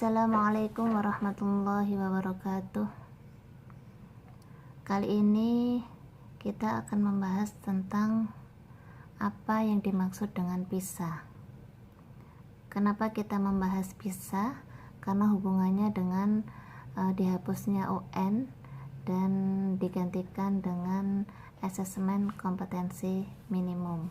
Assalamualaikum warahmatullahi wabarakatuh. Kali ini kita akan membahas tentang apa yang dimaksud dengan PISA. Kenapa kita membahas PISA? Karena hubungannya dengan dihapusnya UN dan digantikan dengan asesmen kompetensi minimum.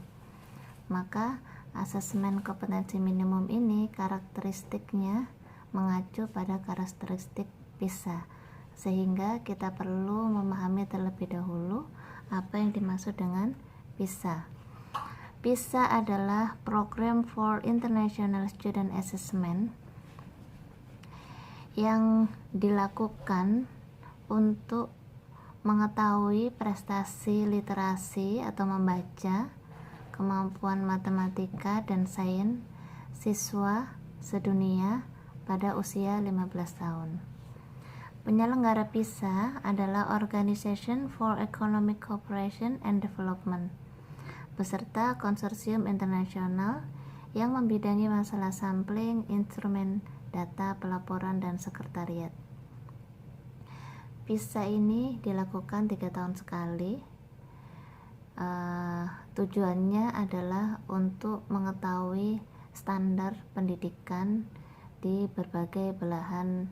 Maka asesmen kompetensi minimum ini karakteristiknya mengacu pada karakteristik PISA, sehingga kita perlu memahami terlebih dahulu apa yang dimaksud dengan PISA. PISA adalah Program for International Student Assessment yang dilakukan untuk mengetahui prestasi literasi atau membaca, kemampuan matematika dan sains siswa sedunia pada usia 15 tahun. Penyelenggara PISA adalah Organization for Economic Cooperation and Development, beserta konsorsium internasional yang membidangi masalah sampling, instrumen data, pelaporan, dan sekretariat. PISA ini dilakukan 3 tahun sekali. Tujuannya adalah untuk mengetahui standar pendidikan di berbagai belahan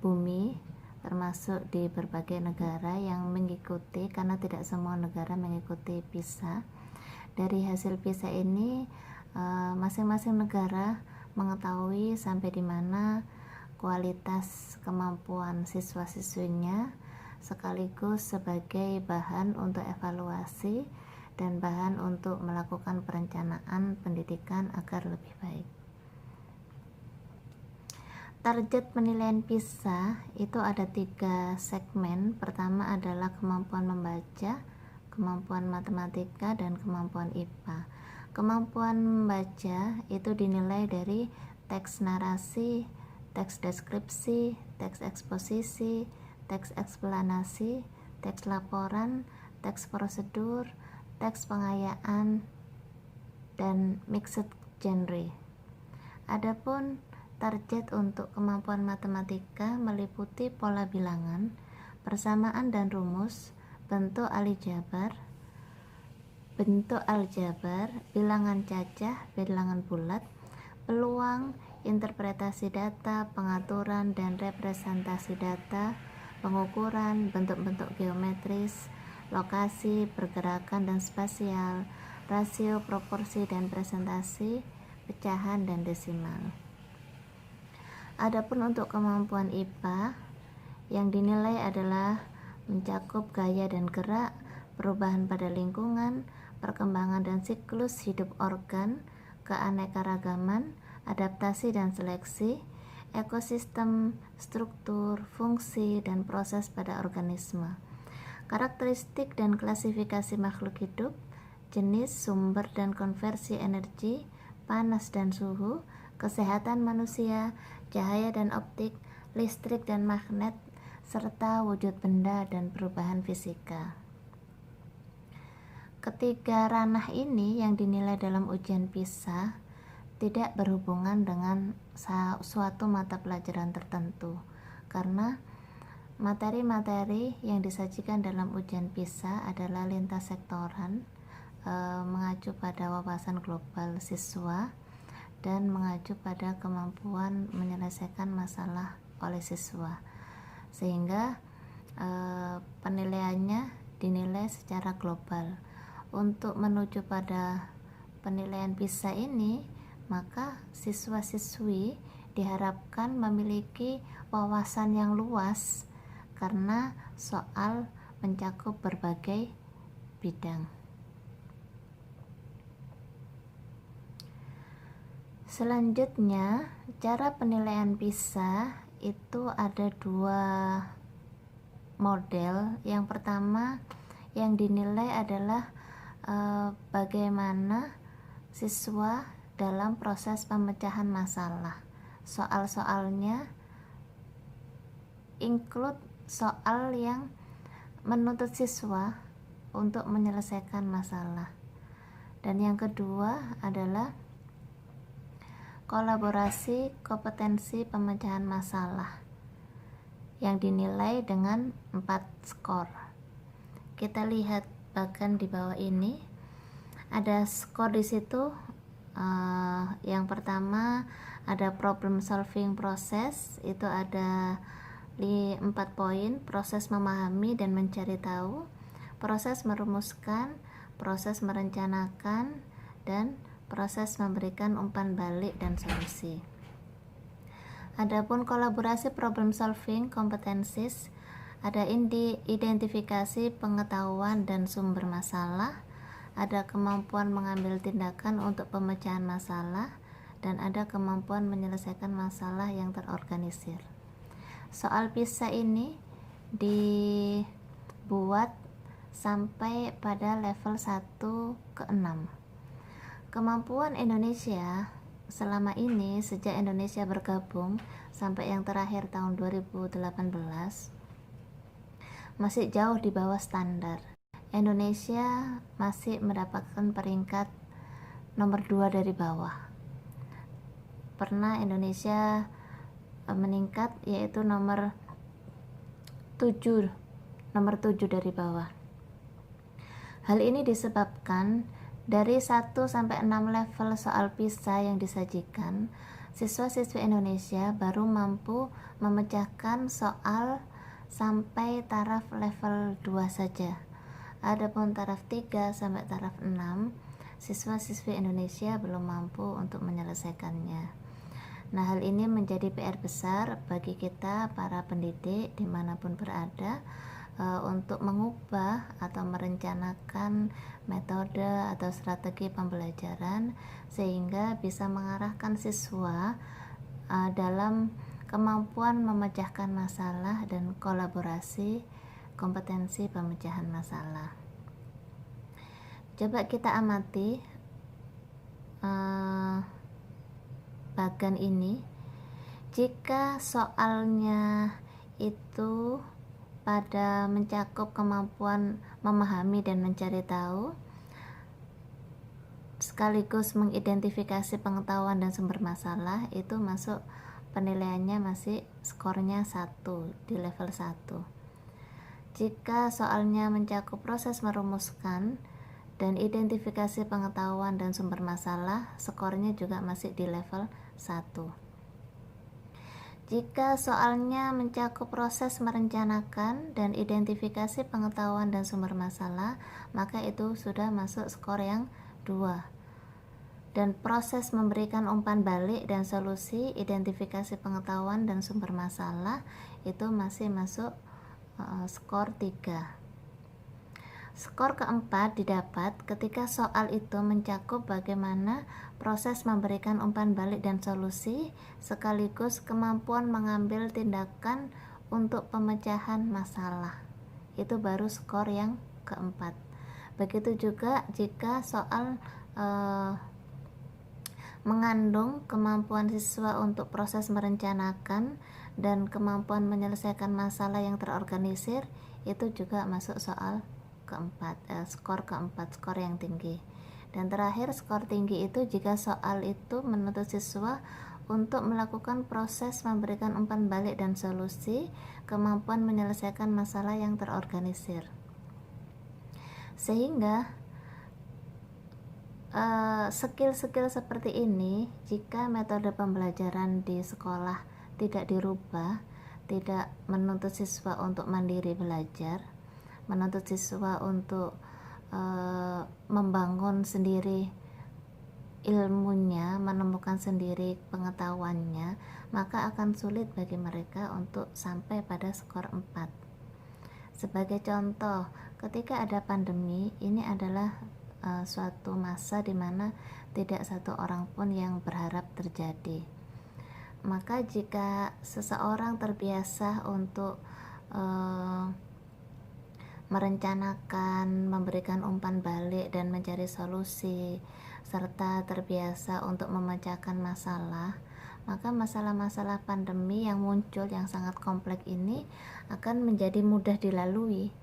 bumi, termasuk di berbagai negara yang mengikuti, karena tidak semua negara mengikuti PISA. Dari hasil PISA ini masing-masing negara mengetahui sampai di mana kualitas kemampuan siswa-siswinya, sekaligus sebagai bahan untuk evaluasi dan bahan untuk melakukan perencanaan pendidikan agar lebih baik. Target penilaian PISA itu ada 3 segmen. Pertama adalah kemampuan membaca, kemampuan matematika, dan kemampuan IPA. Kemampuan membaca itu dinilai dari teks narasi, teks deskripsi, teks eksposisi, teks eksplanasi, teks laporan, teks prosedur, teks pengayaan, dan mixed genre. Adapun target untuk kemampuan matematika meliputi pola bilangan, persamaan dan rumus, bentuk aljabar, bilangan cacah, bilangan bulat, peluang, interpretasi data, pengaturan dan representasi data, pengukuran, bentuk-bentuk geometris, lokasi, pergerakan dan spasial, rasio, proporsi dan presentasi, pecahan dan desimal. Adapun untuk kemampuan IPA yang dinilai adalah mencakup gaya dan gerak, perubahan pada lingkungan, perkembangan dan siklus hidup organ, keanekaragaman, adaptasi dan seleksi, ekosistem, struktur, fungsi, dan proses pada organisme, karakteristik dan klasifikasi makhluk hidup, jenis, sumber, dan konversi energi, panas dan suhu, kesehatan manusia, cahaya dan optik, listrik dan magnet, serta wujud benda dan perubahan fisika. Ketiga ranah ini yang dinilai dalam ujian PISA tidak berhubungan dengan suatu mata pelajaran tertentu, karena materi-materi yang disajikan dalam ujian PISA adalah lintas sektoran, mengacu pada wawasan global siswa dan mengacu pada kemampuan menyelesaikan masalah oleh siswa, sehingga penilaiannya dinilai secara global. Untuk menuju pada penilaian PISA ini, maka siswa-siswi diharapkan memiliki wawasan yang luas karena soal mencakup berbagai bidang. Selanjutnya, cara penilaian PISA itu ada 2 model. Yang pertama yang dinilai adalah bagaimana siswa dalam proses pemecahan masalah. Soal-soalnya include soal yang menuntut siswa untuk menyelesaikan masalah. Dan yang kedua adalah kolaborasi kompetensi pemecahan masalah yang dinilai dengan 4 skor. Kita lihat bagian di bawah ini ada skor di situ. Yang pertama ada problem solving proses, itu ada 4 poin: proses memahami dan mencari tahu, proses merumuskan, proses merencanakan, dan proses memberikan umpan balik dan solusi. Adapun kolaborasi problem solving competencies, ada identifikasi pengetahuan dan sumber masalah, ada kemampuan mengambil tindakan untuk pemecahan masalah, dan ada kemampuan menyelesaikan masalah yang terorganisir. Soal PISA ini dibuat sampai pada level 1 ke 6. Kemampuan Indonesia selama ini sejak Indonesia bergabung sampai yang terakhir tahun 2018 masih jauh di bawah standar. Indonesia masih mendapatkan peringkat nomor 2 dari bawah. Pernah Indonesia meningkat, yaitu nomor 7 dari bawah. Hal ini disebabkan dari 1 sampai 6 level soal PISA yang disajikan, siswa-siswi Indonesia baru mampu memecahkan soal sampai taraf level 2 saja. Adapun taraf 3 sampai taraf 6, siswa-siswi Indonesia belum mampu untuk menyelesaikannya. Nah, hal ini menjadi PR besar bagi kita para pendidik dimanapun berada, untuk mengubah atau merencanakan metode atau strategi pembelajaran sehingga bisa mengarahkan siswa dalam kemampuan memecahkan masalah dan kolaborasi kompetensi pemecahan masalah. Coba kita amati bagian ini. Jika soalnya itu pada mencakup kemampuan memahami dan mencari tahu sekaligus mengidentifikasi pengetahuan dan sumber masalah, itu masuk penilaiannya masih skornya 1 di level 1. Jika soalnya mencakup proses merumuskan dan identifikasi pengetahuan dan sumber masalah, skornya juga masih di level 1. Jika soalnya mencakup proses merencanakan dan identifikasi pengetahuan dan sumber masalah, maka itu sudah masuk skor yang 2. Dan proses memberikan umpan balik dan solusi, identifikasi pengetahuan dan sumber masalah, itu masih masuk skor 3. Skor keempat didapat ketika soal itu mencakup bagaimana proses memberikan umpan balik dan solusi sekaligus kemampuan mengambil tindakan untuk pemecahan masalah. Itu baru skor yang keempat. Begitu juga jika soal mengandung kemampuan siswa untuk proses merencanakan dan kemampuan menyelesaikan masalah yang terorganisir, itu juga masuk soal keempat, skor keempat, skor yang tinggi. Dan terakhir, skor tinggi itu jika soal itu menuntut siswa untuk melakukan proses memberikan umpan balik dan solusi, kemampuan menyelesaikan masalah yang terorganisir. Sehingga skill-skill seperti ini, jika metode pembelajaran di sekolah tidak dirubah, tidak menuntut siswa untuk mandiri belajar, menuntut siswa untuk membangun sendiri ilmunya, menemukan sendiri pengetahuannya, maka akan sulit bagi mereka untuk sampai pada skor 4. Sebagai contoh, ketika ada pandemi, ini adalah suatu masa di mana tidak satu orang pun yang berharap terjadi. Maka jika seseorang terbiasa untuk merencanakan, memberikan umpan balik dan mencari solusi, serta terbiasa untuk memecahkan masalah, maka masalah-masalah pandemi yang muncul yang sangat kompleks ini akan menjadi mudah dilalui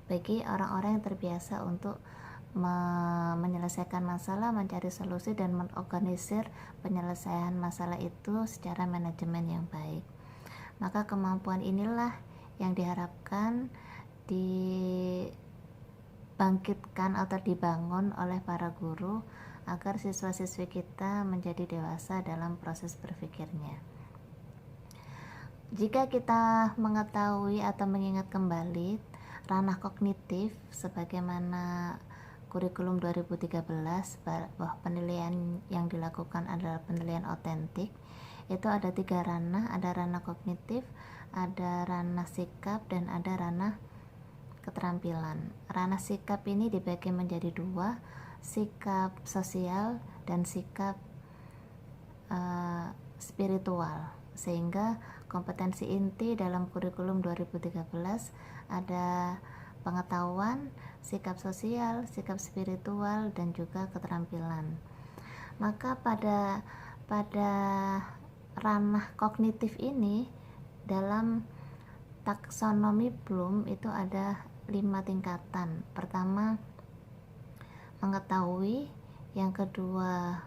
bagi orang-orang yang terbiasa untuk menyelesaikan masalah, mencari solusi, dan mengorganisir penyelesaian masalah itu secara manajemen yang baik. Maka kemampuan inilah yang diharapkan dibangkitkan atau dibangun oleh para guru agar siswa-siswi kita menjadi dewasa dalam proses berpikirnya. Jika kita mengetahui atau mengingat kembali ranah kognitif sebagaimana kurikulum 2013 bahwa penilaian yang dilakukan adalah penilaian otentik, itu ada 3 ranah, ada ranah kognitif, ada ranah sikap, dan ada ranah keterampilan. Ranah sikap ini dibagi menjadi 2, sikap sosial dan sikap spiritual, sehingga kompetensi inti dalam kurikulum 2013 ada pengetahuan, sikap sosial, sikap spiritual, dan juga keterampilan. Maka pada ranah kognitif ini dalam taksonomi Bloom itu ada 5 tingkatan. Pertama, mengetahui, yang kedua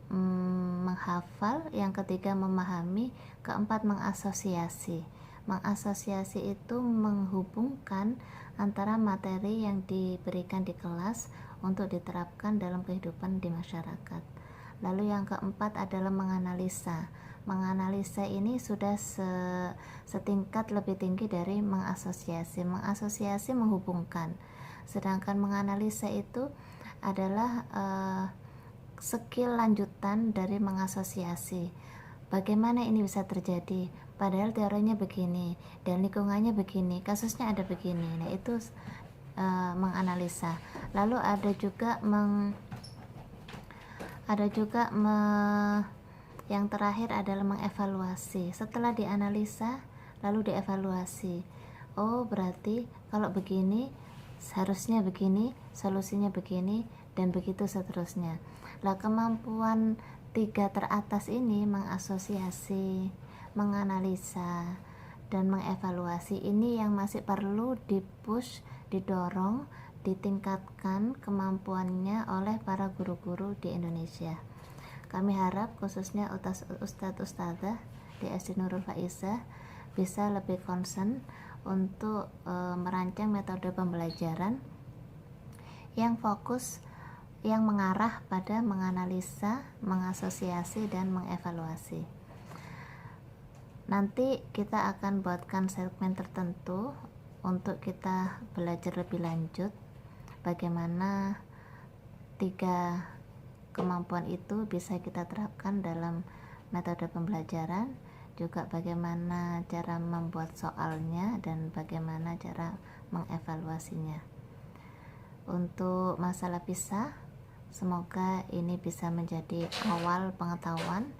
menghafal, yang ketiga memahami, keempat mengasosiasi. Mengasosiasi itu menghubungkan antara materi yang diberikan di kelas untuk diterapkan dalam kehidupan di masyarakat. Lalu yang keempat adalah menganalisa. Menganalisa ini sudah setingkat lebih tinggi dari mengasosiasi. Mengasosiasi menghubungkan, sedangkan menganalisa itu adalah skill lanjutan dari mengasosiasi. Bagaimana ini bisa terjadi? Padahal teorinya begini dan lingkungannya begini, kasusnya ada begini. Nah, itu menganalisa. Lalu ada juga yang terakhir adalah mengevaluasi. Setelah dianalisa lalu dievaluasi. Oh, berarti kalau begini seharusnya begini, solusinya begini, dan begitu seterusnya. Lah, kemampuan 3 teratas ini, mengasosiasi, menganalisa, dan mengevaluasi, ini yang masih perlu dipush, didorong, ditingkatkan kemampuannya oleh para guru-guru di Indonesia. Kami harap khususnya ustadz-ustadzah di SD Nurul Faizah bisa lebih concern untuk merancang metode pembelajaran yang fokus, yang mengarah pada menganalisa, mengasosiasi, dan mengevaluasi. Nanti kita akan buatkan segmen tertentu untuk kita belajar lebih lanjut bagaimana 3 kemampuan itu bisa kita terapkan dalam metode pembelajaran, juga bagaimana cara membuat soalnya dan bagaimana cara mengevaluasinya. Untuk masalah PISA, semoga ini bisa menjadi awal pengetahuan.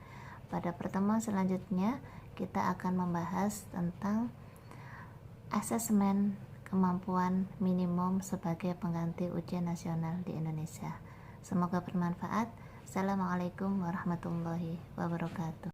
Pada pertemuan selanjutnya kita akan membahas tentang asesmen kemampuan minimum sebagai pengganti ujian nasional di Indonesia. Semoga bermanfaat. Assalamualaikum warahmatullahi wabarakatuh.